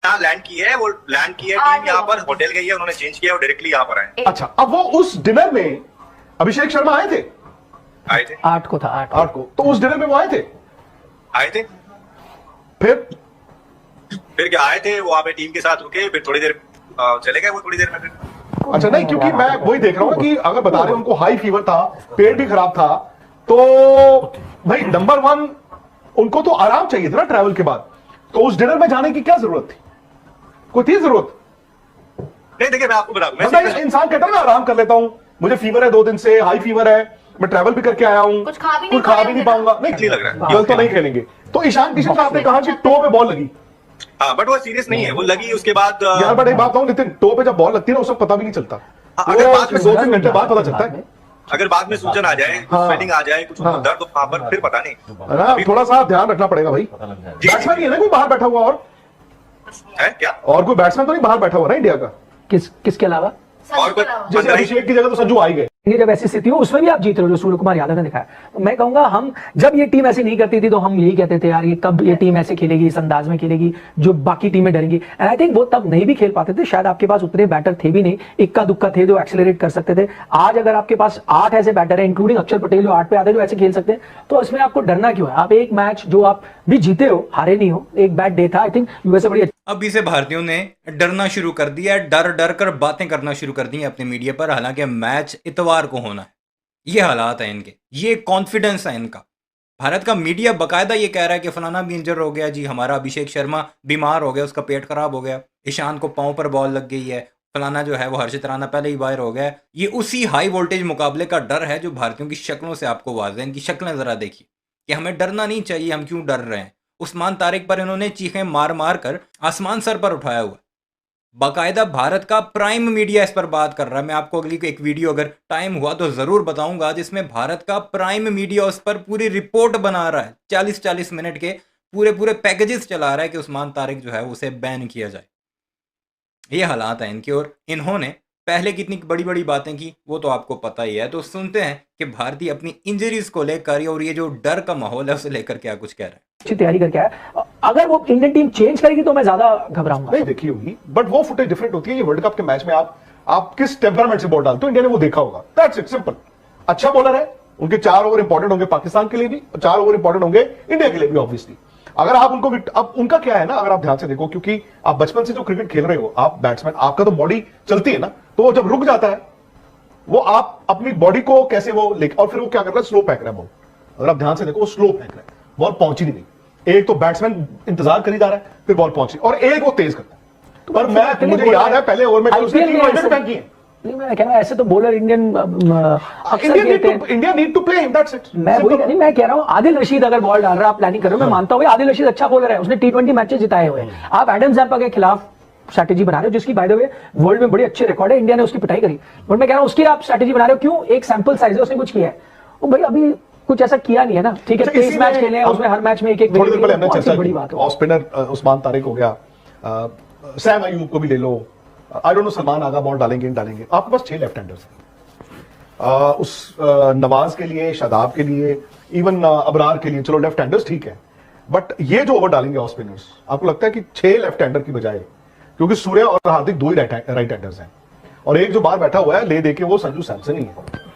यहाँ लैंड की है, वो लैंड की है टीम यहाँ पर, होटल गई है, उन्होंने चेंज किया और डायरेक्टली यहाँ पर आए। अच्छा, अब वो उस डिनर में अभिषेक शर्मा आए थे? आए थे, 8 को था, 8 को। तो उस डिनर में वो आए थे? आए थे। फिर क्या आए थे, वो वहां पे टीम के साथ रुके, फिर थोड़ी देर चले गए वो, थोड़ी देर में फिर। अच्छा, नहीं, क्योंकि मैं वही देख रहा हूँ कि अगर बता रहे उनको हाई फीवर था, पेट भी खराब था, तो भाई नंबर 1 उनको तो आराम चाहिए था ना ट्रैवल के बाद। तो उस डिनर में जाने की क्या जरूरत थी? कोई थी जरूरत? नहीं, देखिए मैं आपको बता, इंसान कहता है ना आराम कर लेता हूं, मुझे फीवर है 2 दिन से, हाई फीवर है, मैं ट्रैवल भी करके आया हूं, कुछ खा भी नहीं पाऊंगा, नहीं लग रहा है, कल तो नहीं खेलेंगे। तो ईशान किशन साहब ने कहा कि टो पे बॉल लगी। हाँ, बट वो सीरियस नहीं है, वो लगी उसके बाद यार, बट एक बात कहूं नितिन, टो पे जब बॉल लगती है ना, उसको पता भी नहीं चलता। अगर बाद में 2-3 घंटे बाद पता चलता है। अगर बाद में सूजन आ जाए, स्वेलिंग आ जाए, कुछ दर्द वहां पर, फिर पता नहीं। थोड़ा सा ध्यान रखना पड़ेगा भाई। बैट्समैन नहीं है ना कोई बाहर बैठा हुआ? और है क्या? और कोई बैट्समैन तो नहीं बाहर बैठा हुआ ना इंडिया का? किसके अलावा? और जैसे अभिषेक की जगह तो संजू आ ही गए। ये जब ऐसी स्थिति हो उसमें भी आप जीत रहे हो, जो सूर्य कुमार यादव ने दिखाया। तो मैं कहूंगा, हम जब ये टीम ऐसी नहीं करती थी तो हम यही कहते थे यार ये कब ये टीम ऐसे खेलेगी, इस अंदाज में खेलेगी जो बाकी टीमें डरेंगी। एंड आई थिंक वो तब नहीं भी खेल पाते थे, शायद आपके पास उतने बैटर थे भी नहीं, इक्का दुक्का थे जो एक्सेलरेट कर सकते थे। आज अगर आपके पास 8 ऐसे बैटर है, इंक्लूडिंग अक्षर पटेल जो 8 पे आते हैं, जो ऐसे खेल सकते हैं, तो इसमें आपको डरना क्यों है? आप एक मैच जो आप भी जीते हो, हारे नहीं हो, एक बैड डे था। आई थिंक यूएसए बड़ी अब इसे भारतीयों ने डरना शुरू कर दिया, डर डर कर बातें करना शुरू कर दी हैं अपने मीडिया पर। हालांकि मैच इतवार को होना है। ये हालात है इनके, ये कॉन्फिडेंस है इनका। भारत का मीडिया बकायदा ये कह रहा है कि फलाना भी इंजर हो गया जी, हमारा अभिषेक शर्मा बीमार हो गया, उसका पेट खराब हो गया, ईशान को पांव पर बॉल लग गई है, फलाना जो है वो हर्षित राणा पहले ही बाहर हो गया। ये उसी हाई वोल्टेज मुकाबले का डर है जो भारतीयों की शक्लों से आपको वाज़ेह। इनकी शक्लें ज़रा देखिए कि हमें डरना नहीं चाहिए, हम क्यों डर रहे हैं। उस्मान तारिक पर इन्होंने चीखें मार मार कर आसमान सर पर उठाया हुआ। बाकायदा भारत का प्राइम मीडिया इस पर बात कर रहा है। मैं आपको अगली एक वीडियो अगर टाइम हुआ तो ज़रूर बताऊंगा, जिसमें भारत का प्राइम मीडिया उस पर पूरी रिपोर्ट बना रहा है। 40-40 मिनट के पूरे पैकेजेस चला रहा है कि उस्मान तारिक जो है उसे बैन किया जाए। ये हालात हैं इनके, और इन्होंने पहले कितनी बड़ी बड़ी बातें की वो तो आपको पता ही है। तो सुनते हैं कि भारतीय अपनी इंजरीज को लेकर और ये जो डर का माहौल है उसे लेकर क्या कुछ कह रहे हैं। अच्छी तैयारी करके आया। अगर वो इंडियन टीम चेंज करेगी तो मैं ज्यादा घबराऊंगा। नहीं देखी होगी, बट वो फुटेज डिफरेंट होती है। ये वर्ल्ड कप के मैच में आप किस टेम्परामेंट से बॉल डालते हो, इंडिया ने वो देखा होगा। That's it, simple. अच्छा बॉलर है, उनके 4 ओवर इंपॉर्टेंट होंगे पाकिस्तान के लिए भी, और 4 ओवर इंपॉर्टेंट होंगे इंडिया के लिए भी ऑब्वियसली। अगर आप उनको, अब उनका क्या है ना, अगर आप ध्यान से देखो, क्योंकि आप बचपन से जो क्रिकेट खेल रहे हो, आप बैट्समैन, आपका तो बॉडी चलती है ना, तो वो जब रुक जाता है, वो आप अपनी बॉडी को कैसे वो लेके, और फिर वो क्या कर रहा है, स्लो फेंक रहा है बॉल। अगर आप ध्यान से देखो, वो स्लो फेंक रहा है, बॉल पहुंची नहीं। एक तो बैट्समैन इंतजार करी जा रहा है, फिर बॉल पहुंची, और एक वो तेज करता है। पर मुझे याद है पहले ओवर में उसने 3 फेंकी है। नहीं, मैं कह रहा हूं ऐसे तो bowler Indian India need to play him, that's it. मैं वही नहीं, मैं कह रहा हूं आदिल रशीद अगर बॉल डाल रहा है, आप प्लानिंग कर रहे हो, मैं मानता हूं आदिल रशीद अच्छा बॉलर है, उसने T20 मैचेस जिताए हुए हैं। आप एडम जैम्पा के खिलाफ स्ट्रैटेजी बना रहे हो, जिसकी बाय द वे वर्ल्ड में बड़ी अच्छी रिकॉर्ड है, इंडिया ने उसकी पिटाई करी, बट मैं कह रहा हूं उसकी आप स्ट्रैटेजी बना रहे हो क्यों? एक सैंपल साइज है, उसने कुछ किया है, वो भाई अभी कुछ ऐसा किया नहीं है ना। ठीक है, 23 मैच खेले हैं, उसमें हर मैच में एक थोड़ी देर पहले हमने चर्चा बड़ी की, बात है। ऑफ स्पिनर उस्मान तारिक हो गया, सैम अयूब को भी ले लो, I don't know Salman Agha ball डालेंगे आपके पास 6 लेफ्ट हैंडर्स हैं। उस नवाज के लिए, शादाब के लिए, इवन अबरार के लिए, चलो लेफ्ट हैंडर्स ठीक है, बट ये जो ओवर डालेंगे ऑफ स्पिनर्स, आपको लगता है कि 6 लेफ्ट हैंडर की बजाय, क्योंकि सूर्य और हार्दिक 2 ही राइट हैंडर्स हैं, और एक जो बाहर बैठा हुआ है ले देके वो संजू सैमसन ही है,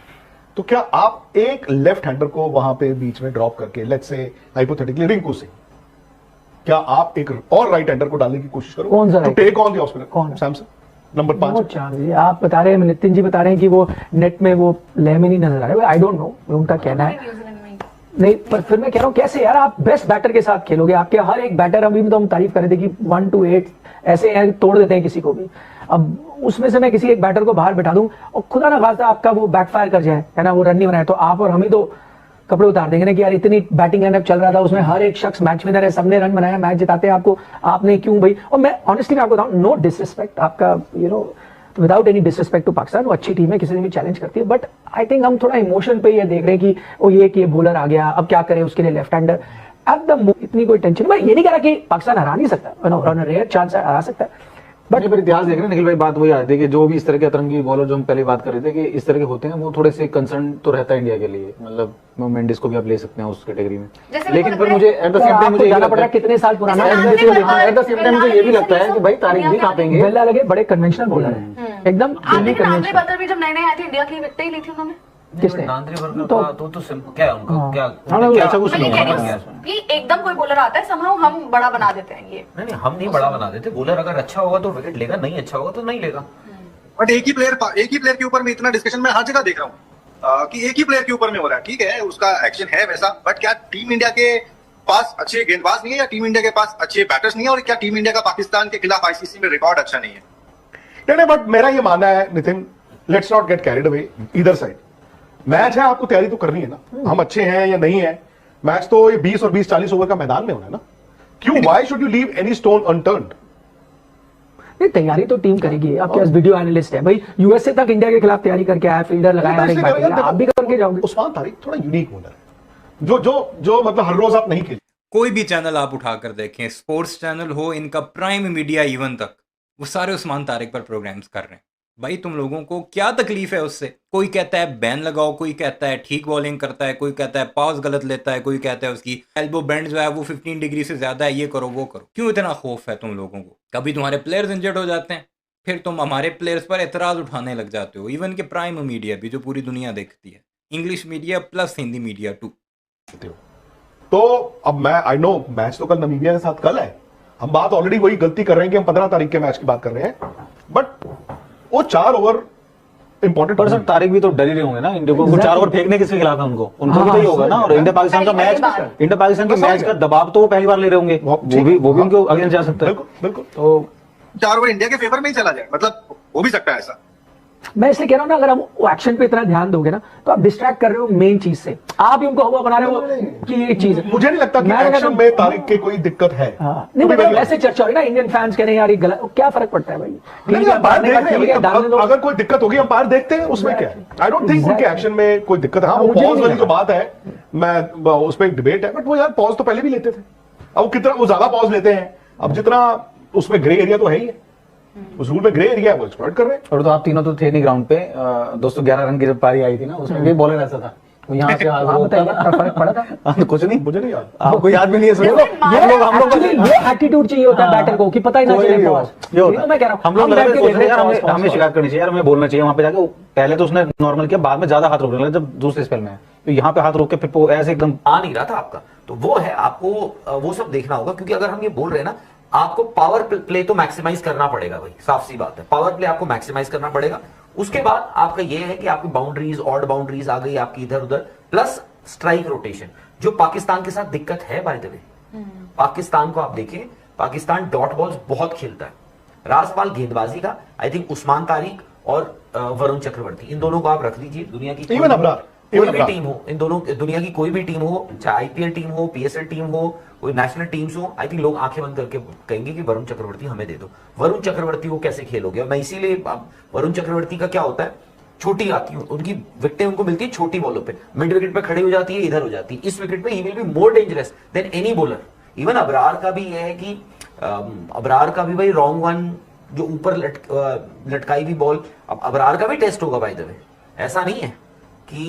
तो क्या आप एक लेफ्ट हैंडर को वहां पे बीच में ड्रॉप करके, let's say hypothetically Rinku Singh, क्या आप एक और राइट हैंडर को डालने की कोशिश करो? कौन सा तो take on the off spinner, कौन? Samson number 5। आप बता रहे हैं, नितिन जी बता रहे हैं कि वो नेट में वो लय में नहीं नजर आ रहे। आई डोंट नो, उनका कहना है। नहीं, पर फिर मैं कह रहा हूं कैसे यार आप बेस्ट बैटर के साथ खेलोगे? आपके हर एक बैटर, अभी तो हम तारीफ कर रहे थे कि 1 to 8 ऐसे हैं, तोड़ देते हैं किसी को भी। अब उसमें से मैं किसी एक बैटर को बाहर बैठा दूं और खुदा ना खास्ता आपका वो बैकफायर कर जाए, है ना, वो रन नहीं बनाए, तो आप और हम ही तो कपड़े उतार देंगे ना कि यार इतनी बैटिंग लाइनअप चल रहा था, उसमें हर एक शख्स मैच विनर है, सबने रन बनाया, मैच जिताते हैं आपको, आपने क्यों भाई? और मैं ऑनेस्टली मैं आपको बताऊं, नो डिसरिस्पेक्ट आपका, you know, without any disrespect to Pakistan, वो अच्छी टीम है, किसी ने भी चैलेंज करती है, बट आई थिंक हम थोड़ा इमोशन पे ये देख रहे हैं कि वो ये बॉलर आ गया, अब क्या करें उसके लिए लेफ्ट हैंडर। एट द इतनी कोई टेंशन, मैं ये नहीं कह रहा कि पाकिस्तान हरा नहीं सकता, ऑन अ रेयर चांस हरा सकता है, बट पर इतिहास देख रहे हैं निखिल भाई, बात वही आ रही थी कि जो भी इस तरह के अतरंगी बॉलर जो हम पहले बात कर रहे थे कि इस तरह के होते हैं, वो थोड़े से कंसर्न तो रहता है इंडिया के लिए। मतलब मेंडिस को भी आप ले सकते हैं उस कैटेगरी में, लेकिन फिर मुझे एट द सेम टाइम मुझे जाना पड़ेगा कितने साल पुराना एट द सेम टाइम मुझे ये भी लगता है कि भाई तारीख भी कांपेंगे। बेल्ला लगे बड़े कन्वेंशनल बॉलर है एकदम आंद्रे बटर भी जब नए नए आए थे इंडिया के लिए विकेट ही ली थी उन्होंने। किसने? नांद्रे वर्कर का तो क्या है उनका क्या ऐसा कुछ नहीं है। ये एकदम कोई बॉलर आता है somehow हम बड़ा बना देते हैं ये। नहीं हम नहीं बड़ा बना देते। बॉलर अगर अच्छा होगा तो विकेट लेगा, नहीं अच्छा होगा तो नहीं लेगा। बट एक ही प्लेयर के ऊपर में इतना डिस्कशन मैं हर जगह देख रहा हूँ कि एक ही प्लेयर के ऊपर में हो रहा है। ठीक है, उसका एक्शन है वैसा, बट क्या टीम इंडिया के पास अच्छे गेंदबाज नहीं है, या टीम इंडिया के पास अच्छे बैटर्स नहीं है, और क्या टीम इंडिया का पाकिस्तान के खिलाफ आईसीसी में रिकॉर्ड अच्छा नहीं है? नहीं, बट मेरा ये मानना है Nitin, let's not get carried away either side. Match है, आपको तैयारी तो करनी है ना, हम अच्छे हैं या नहीं है। मैच तो ये 20 और 20-40 ओवर का मैदान में होना है ना, क्यों? Why should you leave any stone unturned? नहीं, तैयारी तो टीम करेगी। आपके पास वीडियो एनालिस्ट है भाई, यूएसए तक इंडिया के खिलाफ तैयारी करके आया, फील्डर लगाया, हर एक बैटिंग आप भी करके जाओगे। उस्मान तारिक थोड़ा यूनिक बॉलर है, जो मतलब हर रोज आप नहीं खेल। कोई भी चैनल आप उठाकर देखें, स्पोर्ट्स चैनल हो, इनका प्राइम मीडिया इवन तक, वो सारे उस्मान तारिक पर प्रोग्राम्स कर रहे हैं। भाई तुम लोगों को क्या तकलीफ है उससे? कोई कहता है बैन लगाओ, कोई कहता है ठीक बॉलिंग करता है, कोई कहता है पॉज गलत लेता है, कोई कहता है उसकी एल्बो बेंड जो है वो 15 डिग्री से ज्यादा है, ये करो वो करो। क्यों इतना खौफ है तुम लोगों को? कभी तुम्हारे प्लेयर्स इंजर्ड हो जाते हैं, फिर तुम हमारे प्लेयर्स पर एतराज उठाने लग जाते हो। इवन के प्राइम मीडिया भी, जो पूरी दुनिया देखती है, English media plus Hindi media too. तो अब मैं आई नो मैच तो कल नामीबिया के साथ कल है, हम बात ऑलरेडी वही गलती कर रहे हैं कि हम 15 तारीख के मैच की बात कर रहे हैं, बट वो 4 ओवर इंपॉर्टेंट। पर सर तारिक भी तो डर ही रहे होंगे ना इंडिया को, 4 ओवर फेंकने किसके खिलाफ है उनको भी तो ही होगा ना। और इंडिया पाकिस्तान के मैच का दबाव तो वो पहली बार ले रहे होंगे, वो भी उनको अगेंस्ट जा सकता है। बिल्कुल। तो 4 ओवर इंडिया के फेवर में ही चला जाए, मतलब हो भी सकता है ऐसा। मैं इसलिए कह रहा हूं ना, अगर हम वो एक्शन पे इतना ध्यान दोगे ना, तो आप डिस्ट्रैक्ट कर रहे हो मेन चीज से। आप ही उनको हवा बना रहे हो कि ये चीज है। मुझे नहीं लगता कि एक्शन में तारिक के कोई दिक्कत है। नहीं, मतलब ऐसे चर्चा हो रही ना, इंडियन फैंस कह रहे हैं यार ये गलत, क्या फरक पड़ता है भाई? नहीं, अगर कोई दिक्कत होगी अंपायर देखते हैं, उसमें क्या है? आई डोंट थिंक उनके एक्शन में कोई दिक्कत है। हाँ, वो पॉज वाली जो बात है, मैं उस पर एक डिबेट है, बट वो यार पॉज तो पहले भी लेते थे। अब वो कितना वो ज्यादा पॉज लेते हैं, अब जितना उसमें ग्रे एरिया तो है ही है, उस रूल में ग्रे एरिया है, वो एक्सप्लॉइट कर रहे हैं। और तो आप तीनों तो थे नहीं ग्राउंड पे। 211 रन की जब पारी आई थी ना, उसमें भी बॉलर ऐसा था, तो यहाँ से फर्क पड़ा था। कुछ नहीं, मुझे नहीं याद, आपको याद भी नहीं है। हम लोग ये एटीट्यूड चाहिए होता है बैटर को कि पता ही ना चले। मैं कह रहा हूँ हम लोग हमें शिकायत करनी चाहिए यार, हमें बोलना चाहिए वहां पे जाके। पहले तो उसने नॉर्मल किया, बाद में ज्यादा हाथ रोकने लगा जब दूसरे स्पेल में, तो यहाँ पे हाथ रोक के फिर ऐसे एकदम आ नहीं रहा था आपका। तो वो है, आपको वो सब देखना होगा, क्योंकि अगर हम ये बोल रहे हैं ना, आपको पावर प्ले तो मैक्सिमाइज करना पड़ेगा भाई, साफ सी बात है। पावर प्ले आपको मैक्सिमाइज करना पड़ेगा। उसके बाद आपका ये है कि आपकी बाउंड्रीज, ऑड बाउंड्रीज आ गई आपकी इधर उधर, प्लस स्ट्राइक रोटेशन, जो पाकिस्तान के साथ दिक्कत है बाय द वे। पाकिस्तान को आप देखें, पाकिस्तान डॉट बॉल्स बहुत खेलता है। रासपाल गेंदबाजी का आई थिंक उस्मान तारिक और वरुण चक्रवर्ती, इन दोनों को आप रख लीजिए। दुनिया की कोई भी टीम हो, इन दोनों, दुनिया की कोई भी टीम हो, चाहे आईपीएल टीम हो, पीएसएल टीम हो, कोई नेशनल टीम्स हो, आई थिंक लोग आंखें बंद करके कहेंगे कि वरुण चक्रवर्ती हमें दे दो। वरुण चक्रवर्ती को कैसे खेलोगे? मैं इसीलिए, वरुण चक्रवर्ती का क्या होता है, छोटी आती है उनकी विकेटें, उनको मिलती है छोटी बॉलों पे, मिड विकेट पे खड़ी हो जाती है, इधर हो जाती है। इस विकेट पे he will be more dangerous than any bowler. Even Abrar का भी यह है कि अबरार का भी भाई रॉन्ग वन, जो ऊपर लटकाई हुई बॉल, अब अबरार का भी टेस्ट होगा बाय द वे। ऐसा नहीं है कि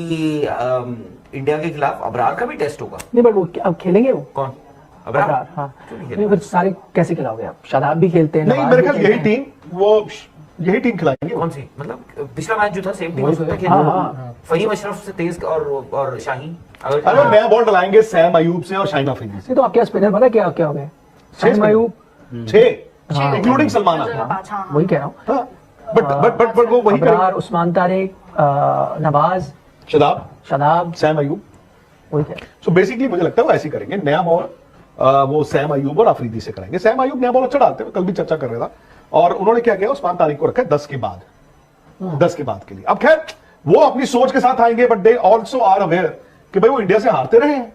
इंडिया के खिलाफ अबरार का भी टेस्ट होगा। नहीं, बट वो अब खेलेंगे वो कौन? अबरार? हाँ, नहीं फिर सारे कैसे खिलाओगे आप? शादाब भी खेलते हैं, नहीं मेरे ख्याल यही टीम खिलाएंगे। कौन सी? मतलब पिछला मैच जो था सेम टीम उसमें खेला, फहीम अशरफ से तेज और शाहीन। अरे नया बॉल डलाएंगे सैम अयूब से और शाहीन अफरीदी से। तो आपके स्पिनर पता क्या हो गए? सैम अयूब 6 इंक्लूडिंग सलमान वही कह रहा हूँ। बट वो वही अबरार, उस्मान तारिक, नवाज, शादाब, सैम अयूब, वही कह रहा हूँ। सो बेसिकली मुझे लगता है वो ऐसे करेंगे। नया बॉल वो सैम अयूब और अफरीदी से करेंगे। सैम अयूब नया बॉल अच्छा डालते हैं, कल भी चर्चा कर रहा था। और उन्होंने क्या किया, उस्मान तारिक को रखा है 10 के बाद, 10 के बाद के लिए। अब खैर वो अपनी सोच के साथ आएंगे, but they also are aware कि भाई वो इंडिया से हारते रहे हैं।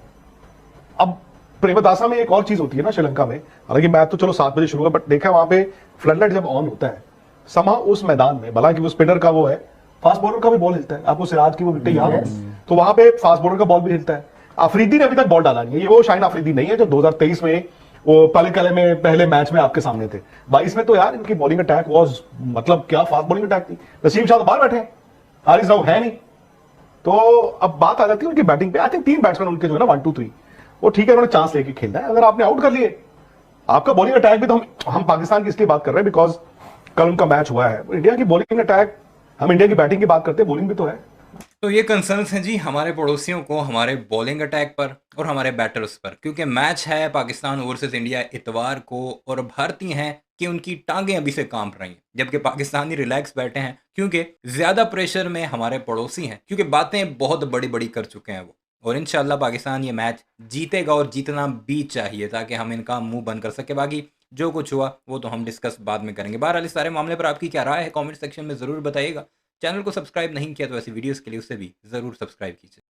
अब प्रेमदासा में एक और चीज होती है ना श्रीलंका में, हालांकि मैच तो चलो 7 बजे शुरू होगा, बट देखा वहां पे फ्लडलाइट जब ऑन होता है समा उस मैदान में, भला कि वो स्पिनर का वो है, फास्ट बॉलर का भी बॉल हिलता है। आपको सिराज की वो विकेट याद है, तो वहां पे फास्ट बॉलर का बॉल भी हिलता है। अफरीदी ने अभी तक बॉल डाला नहीं है। ये वो शाहीन अफरीदी नहीं है जो 2023 में वो पहले मैच में आपके सामने थे। 22 में तो यार इनकी बॉलिंग अटैक वाज, मतलब क्या फास्ट बॉलिंग अटैक थी। नसीम शाह तो बाहर बैठे हैं, हारिस राव है नहीं। तो अब बात आ जाती है उनकी बैटिंग पे। आई थिंक 3 बैट्समैन उनके जो है ना 1 2 3 वो ठीक है, उन्होंने चांस लेके खेलना है। अगर आपने आउट कर लिए, आपका बॉलिंग अटैक भी तो हम पाकिस्तान की इसलिए बात कर रहे हैं बिकॉज कल उनका मैच हुआ है। इंडिया की बॉलिंग अटैक, हम इंडिया की बैटिंग की बात करते हैं, बॉलिंग भी तो है। तो ये कंसर्न्स हैं जी हमारे पड़ोसियों को हमारे बॉलिंग अटैक पर और हमारे बैटर्स पर, क्योंकि मैच है पाकिस्तान वर्सेस इंडिया इतवार को, और भारतीय हैं कि उनकी टांगें अभी से कांप रही हैं, जबकि पाकिस्तानी रिलैक्स बैठे हैं क्योंकि ज़्यादा प्रेशर में हमारे पड़ोसी हैं, क्योंकि बातें बहुत बड़ी बड़ी कर चुके हैं वो। और इंशाल्लाह पाकिस्तान ये मैच जीतेगा, और जीतना भी चाहिए ताकि हम इनका मुंह बंद कर सके। बाकी जो कुछ हुआ वो तो हम डिस्कस बाद में करेंगे। बहरहाल इस सारे मामले पर आपकी क्या राय है कमेंट सेक्शन में ज़रूर बताइएगा। चैनल को सब्सक्राइब नहीं किया तो ऐसी वीडियोस के लिए उसे भी ज़रूर सब्सक्राइब कीजिए।